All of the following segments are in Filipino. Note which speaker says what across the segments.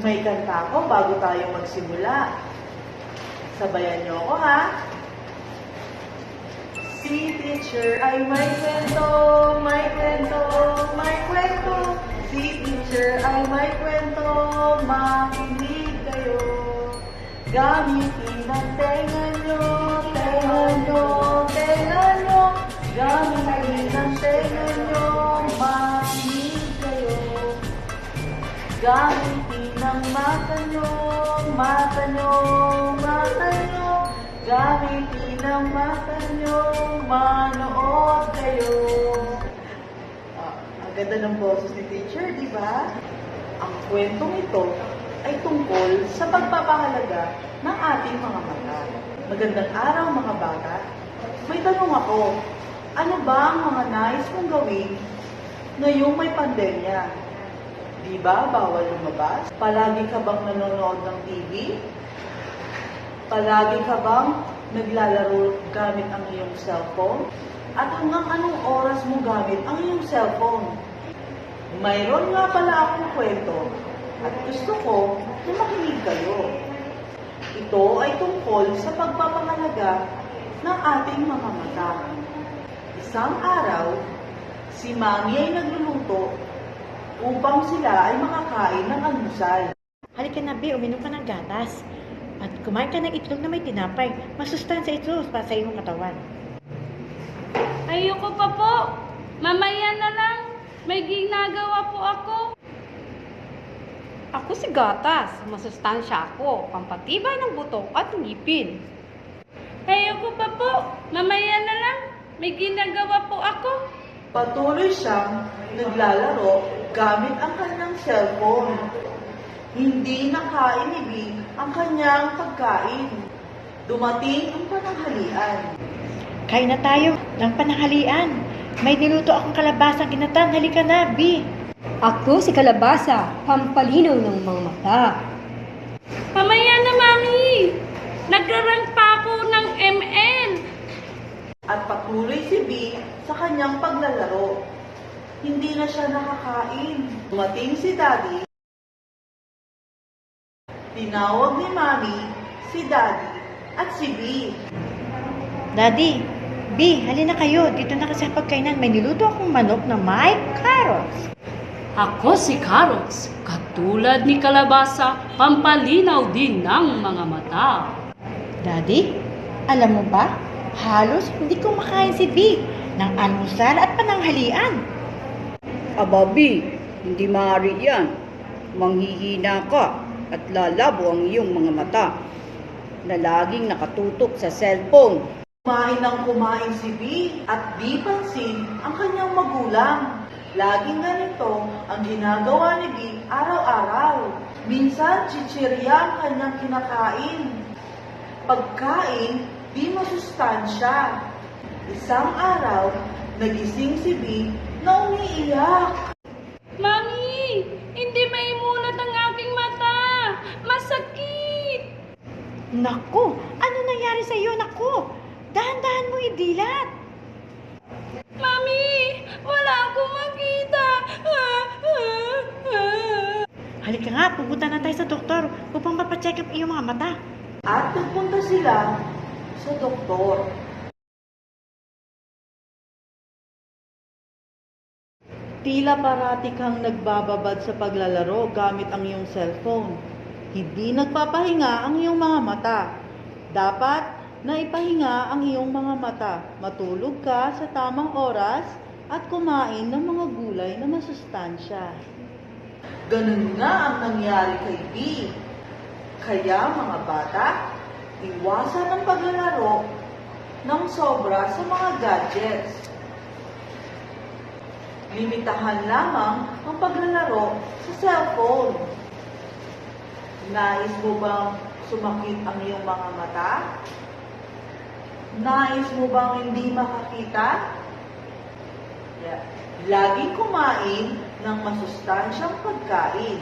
Speaker 1: May kanta ko bago tayo magsimula. Sabayan niyo ako, ha? Si teacher ay may kwento, may kwento, may kwento. Si teacher ay may kwento, makinig kayo. Gamitin ang tenga nyo, tenga nyo, tenga nyo. Gamitin ang tenga nyo, makinig kayo. Gamitin ang mata nyo, mata nyo, mata nyo. Gamitin ang mata nyo, manood kayo. Ang ganda ng boses ni teacher, di ba? Ang kwentong ito ay tungkol sa pagpapahalaga ng ating mga mata. Magandang araw mga bata. May tanong ako, ano ba ang mga nais mong gawin ngayong may pandemya? Di ba bawal lumabas? Palagi ka bang nanonood ng TV? Palagi ka bang naglalaro gamit ang iyong cellphone? At hanggang anong oras mo gamit ang iyong cellphone? Mayroon nga pala akong kwento at gusto ko na makinig kayo. Ito ay tungkol sa pagpapahalaga ng ating mga mata. Isang araw, si Mami ay nagluluto upang sila ay makakain ng almusal.
Speaker 2: Halika na, Bi, uminom ka ng gatas. At kumain ka ng itlog na may tinapay. Masustansya ito para sa iyong katawan.
Speaker 3: Ayoko pa po. Mamaya na lang. May ginagawa po ako.
Speaker 4: Ako si Gatas. Masustansya ako. Pampatibay ng buto at ngipin.
Speaker 3: Ayoko pa po. Mamaya na lang. May ginagawa po ako.
Speaker 1: Patuloy siyang naglalaro gamit ang kanyang cellphone. Hindi nakainibig ang kanyang pagkain. Dumating ang pananghalian.
Speaker 2: Kain na tayo ng pananghalian. May niluto akong kalabasang ginatan. Halika na, Bi.
Speaker 4: Ako si Kalabasa. Pampalinaw ng mga mata.
Speaker 3: Mamaya na, Mami. Nagrarank pa ako ng ML.
Speaker 1: At patuloy si B sa kanyang paglalaro. Hindi na siya nakakain. Dumating si Daddy. Tinawag ni Mami si Daddy at si B.
Speaker 2: Daddy, Bi, halina kayo. Dito na kasi sa pagkainan. May niluto akong manok na may carrots.
Speaker 3: Ako si Carrots. Katulad ni Kalabasa, pampalinaw din ng mga mata.
Speaker 2: Daddy, alam mo ba? Halos hindi ko makain si B ng almusal at pananghalian.
Speaker 5: Ababi, hindi maaari yan. Manghihina ka at lalabo ang iyong mga mata na laging nakatutok sa cellphone.
Speaker 1: Kumain ng kumain si B at di pansin ang kanyang magulang. Laging ganito ang ginagawa ni B araw-araw. Minsan, chichirya ang kanyang kinakain. Pagkain, di masustansya. Isang araw, nagising si B na umiiyak.
Speaker 3: Mami, hindi maimulat ang aking mata. Masakit.
Speaker 2: Naku, ano nangyari sa iyo? Naku, dahan-dahan mo idilat.
Speaker 3: Mami, wala akong makita.
Speaker 2: Halika nga, pupunta na tayo sa doktor upang mapacheck up iyong mga mata.
Speaker 1: At nagpunta sila sa doktor. Tila parati kang nagbababad sa paglalaro gamit ang iyong cellphone. Hindi nagpapahinga ang iyong mga mata. Dapat na ipahinga ang iyong mga mata. Matulog ka sa tamang oras at kumain ng mga gulay na masustansya. Ganun nga ang nangyari kay B. Kaya mga bata, iwasan ang paglalaro ng sobra sa mga gadgets. Limitahan lamang ang paglalaro sa cellphone. Nais mo bang sumakit ang iyong mga mata? Nais mo bang hindi makakita? Laging kumain ng masustansyang pagkain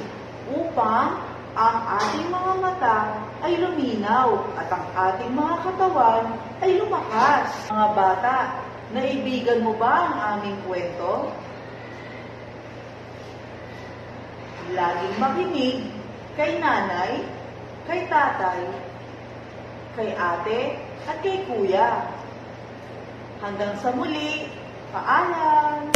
Speaker 1: upang ang ating mga mata ay luminaw at ang ating mga katawan ay lumakas. Mga bata, naibigan mo ba ang aming kwento? Laging makinig kay nanay, kay tatay, kay ate, at kay kuya. Hanggang sa muli, paalam!